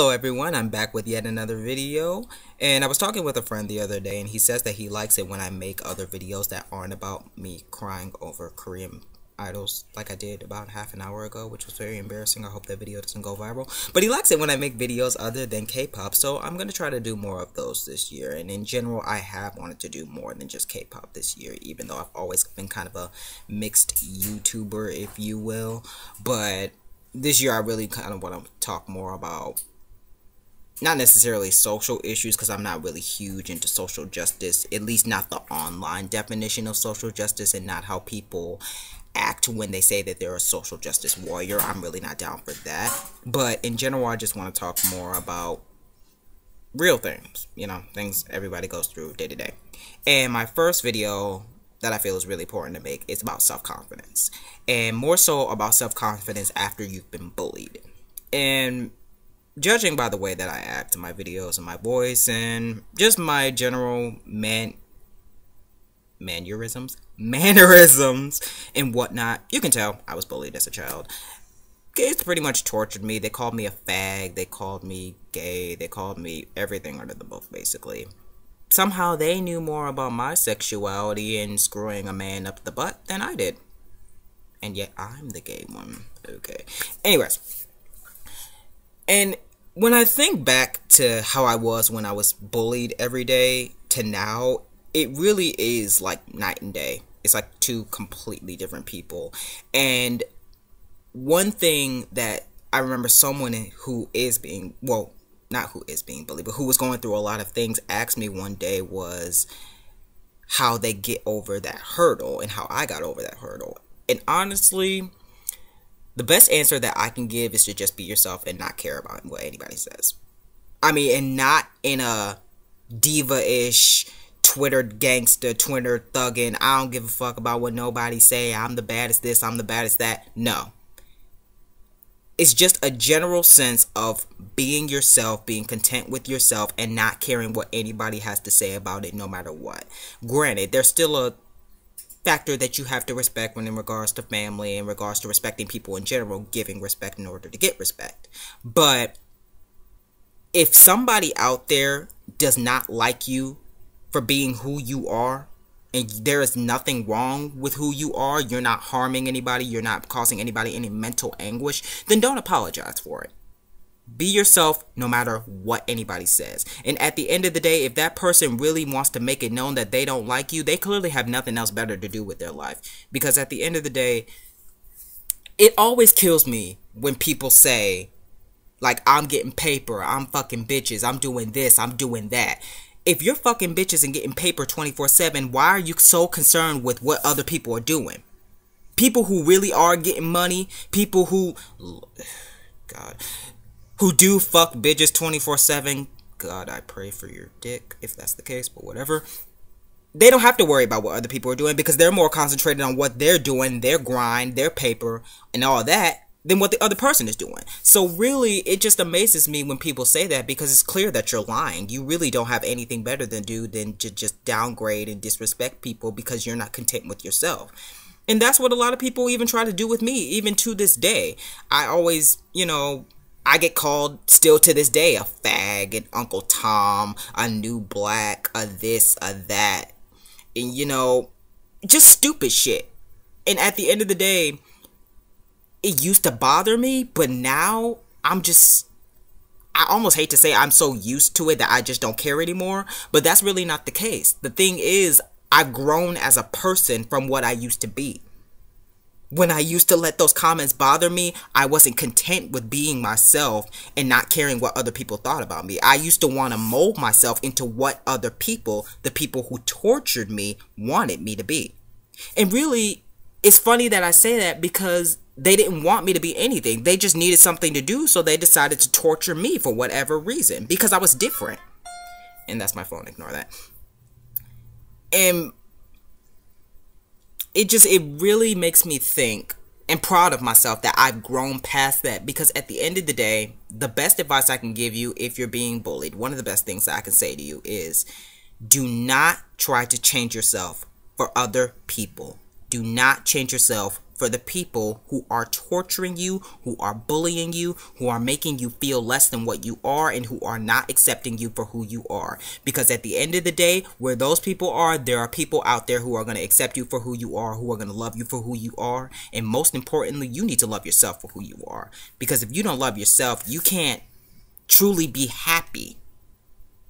Hello everyone, I'm back with yet another video, and I was talking with a friend the other day and he says that he likes it when I make other videos that aren't about me crying over Korean idols like I did about half an hour ago, which was very embarrassing. I hope that video doesn't go viral, but he likes it when I make videos other than K-pop, so I'm going to try to do more of those this year. And in general, I have wanted to do more than just K-pop this year, even though I've always been kind of a mixed YouTuber, if you will. But this year I really kind of want to talk more about not necessarily social issues, because I'm not really huge into social justice, at least not the online definition of social justice, and not how people act when they say that they're a social justice warrior. I'm really not down for that. But in general, I just want to talk more about real things, you know, things everybody goes through day to day. And my first video that I feel is really important to make is about self-confidence, and more so about self-confidence after you've been bullied. And judging by the way that I act in my videos and my voice and just my general mannerisms and whatnot, you can tell I was bullied as a child. Kids pretty much tortured me. They called me a fag, they called me gay, they called me everything under the book, basically. Somehow they knew more about my sexuality and screwing a man up the butt than I did. And yet I'm the gay one. Okay. Anyways. And when I think back to how I was when I was bullied every day to now, it really is like night and day. It's like two completely different people. And one thing that I remember someone who is being, well, not who is being bullied, but who was going through a lot of things asked me one day was how they get over that hurdle and how I got over that hurdle. And honestly, the best answer that I can give is to just be yourself and not care about what anybody says. I mean, and not in a diva-ish, Twitter gangster, Twitter thugging, I don't give a fuck about what nobody say, I'm the baddest this, I'm the baddest that. No. It's just a general sense of being yourself, being content with yourself, and not caring what anybody has to say about it no matter what. Granted, there's still a factor that you have to respect when in regards to family, in regards to respecting people in general, giving respect in order to get respect. But if somebody out there does not like you for being who you are, and there is nothing wrong with who you are, you're not harming anybody, you're not causing anybody any mental anguish, then don't apologize for it. Be yourself no matter what anybody says. And at the end of the day, if that person really wants to make it known that they don't like you, they clearly have nothing else better to do with their life. Because at the end of the day, it always kills me when people say, like, I'm getting paper, I'm fucking bitches, I'm doing this, I'm doing that. If you're fucking bitches and getting paper 24/7, why are you so concerned with what other people are doing? People who really are getting money, people who, God, who do fuck bitches 24/7, God, I pray for your dick if that's the case, but whatever. They don't have to worry about what other people are doing because they're more concentrated on what they're doing, their grind, their paper, and all that, than what the other person is doing. So really, it just amazes me when people say that, because it's clear that you're lying. You really don't have anything better than do than to just downgrade and disrespect people because you're not content with yourself. And that's what a lot of people even try to do with me, even to this day. I always, you know, I get called still to this day a fag, an Uncle Tom, a new black, a this, a that. And, you know, just stupid shit. And at the end of the day, it used to bother me, but now I almost hate to say I'm so used to it that I just don't care anymore, but that's really not the case. The thing is, I've grown as a person from what I used to be. When I used to let those comments bother me, I wasn't content with being myself and not caring what other people thought about me. I used to want to mold myself into what other people, the people who tortured me, wanted me to be. And really, it's funny that I say that because they didn't want me to be anything. They just needed something to do, so they decided to torture me for whatever reason, because I was different. And that's my phone, ignore that. And it really makes me think and proud of myself that I've grown past that, because at the end of the day, the best advice I can give you if you're being bullied, one of the best things that I can say to you is, do not try to change yourself for other people. Do not change yourself for the people who are torturing you, who are bullying you, who are making you feel less than what you are, and who are not accepting you for who you are. Because at the end of the day, where those people are, there are people out there who are going to accept you for who you are, who are going to love you for who you are. And most importantly, you need to love yourself for who you are. Because if you don't love yourself, you can't truly be happy.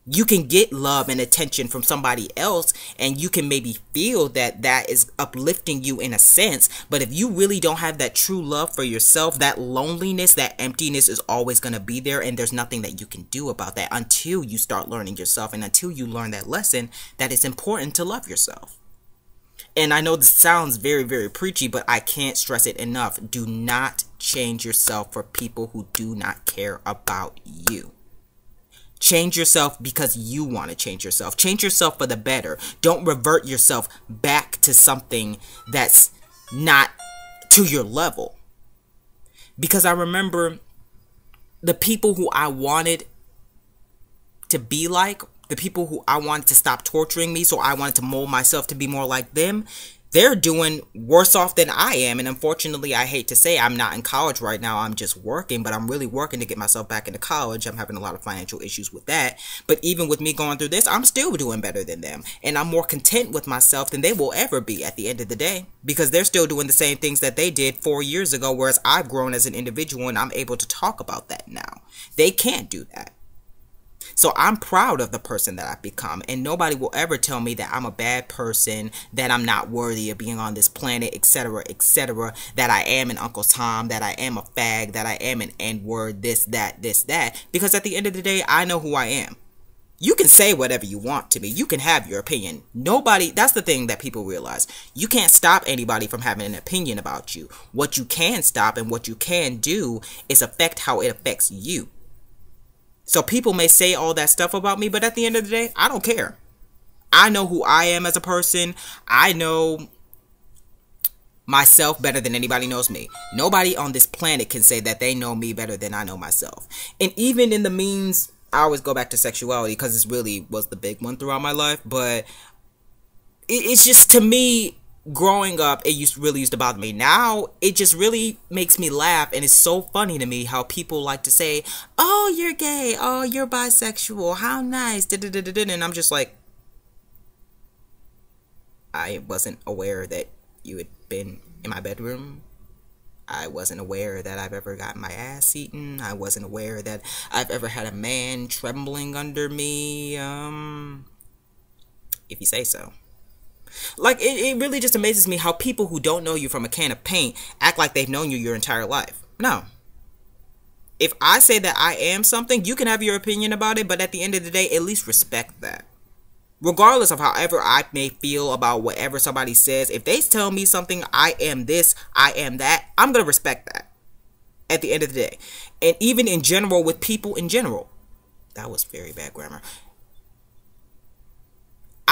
You can get love and attention from somebody else, and you can maybe feel that that is uplifting you in a sense, but if you really don't have that true love for yourself, that loneliness, that emptiness is always going to be there, and there's nothing that you can do about that until you start learning yourself, and until you learn that lesson that it's important to love yourself. And I know this sounds very, very preachy, but I can't stress it enough. Do not change yourself for people who do not care about you. Change yourself because you want to change yourself. Change yourself for the better. Don't revert yourself back to something that's not to your level. Because I remember the people who I wanted to be like, the people who I wanted to stop torturing me, so I wanted to mold myself to be more like them, they're doing worse off than I am. And unfortunately, I hate to say, I'm not in college right now. I'm just working, but I'm really working to get myself back into college. I'm having a lot of financial issues with that. But even with me going through this, I'm still doing better than them. And I'm more content with myself than they will ever be at the end of the day. Because they're still doing the same things that they did 4 years ago, whereas I've grown as an individual and I'm able to talk about that now. They can't do that. So I'm proud of the person that I've become, and nobody will ever tell me that I'm a bad person, that I'm not worthy of being on this planet, etc., etc., that I am an Uncle Tom, that I am a fag, that I am an N-word, this, that, because at the end of the day, I know who I am. You can say whatever you want to me. You can have your opinion. Nobody, that's the thing that people realize. You can't stop anybody from having an opinion about you. What you can stop and what you can do is affect how it affects you. So people may say all that stuff about me, but at the end of the day, I don't care. I know who I am as a person. I know myself better than anybody knows me. Nobody on this planet can say that they know me better than I know myself. And even in the means, I always go back to sexuality because this really was the big one throughout my life. But it's just, to me, growing up, it really used to bother me. Now, it just really makes me laugh, and it's so funny to me how people like to say, oh, you're gay, oh, you're bisexual, how nice, and I'm just like, I wasn't aware that you had been in my bedroom. I wasn't aware that I've ever gotten my ass eaten. I wasn't aware that I've ever had a man trembling under me, if you say so. Like, it really just amazes me how people who don't know you from a can of paint act like they've known you your entire life. No. If I say that I am something, you can have your opinion about it, but at the end of the day, at least respect that. Regardless of however I may feel about whatever somebody says, if they tell me something, I am this, I am that, I'm going to respect that at the end of the day. And even in general, with people in general. That was very bad grammar.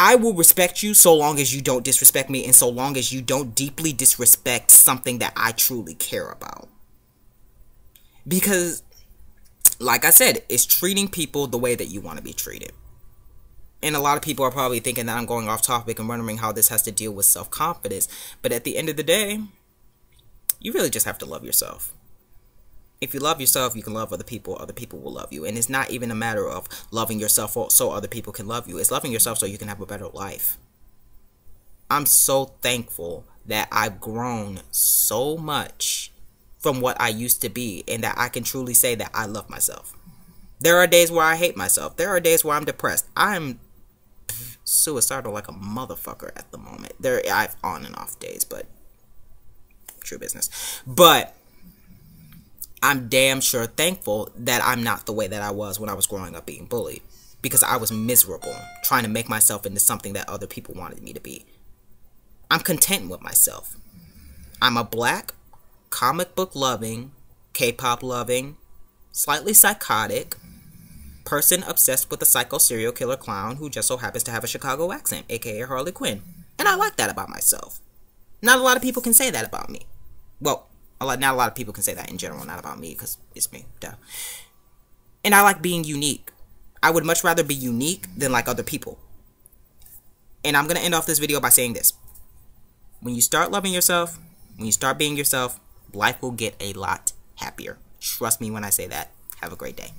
I will respect you so long as you don't disrespect me, and so long as you don't deeply disrespect something that I truly care about. Because, like I said, it's treating people the way that you want to be treated. And a lot of people are probably thinking that I'm going off topic and wondering how this has to deal with self-confidence. But at the end of the day, you really just have to love yourself. If you love yourself, you can love other people will love you. And it's not even a matter of loving yourself so other people can love you. It's loving yourself so you can have a better life. I'm so thankful that I've grown so much from what I used to be, and that I can truly say that I love myself. There are days where I hate myself. There are days where I'm depressed. I'm suicidal like a motherfucker at the moment. I have on and off days, but true business. But I'm damn sure thankful that I'm not the way that I was when I was growing up being bullied. Because I was miserable, trying to make myself into something that other people wanted me to be. I'm content with myself. I'm a black, comic book loving, K-pop loving, slightly psychotic person obsessed with a psycho serial killer clown who just so happens to have a Chicago accent, aka Harley Quinn. And I like that about myself. Not a lot of people can say that about me. Well, not a lot of people can say that in general, not about me, because it's me, duh. And I like being unique. I would much rather be unique than like other people. And I'm going to end off this video by saying this. When you start loving yourself, When you start being yourself, life will get a lot happier. Trust me when I say that. Have a great day.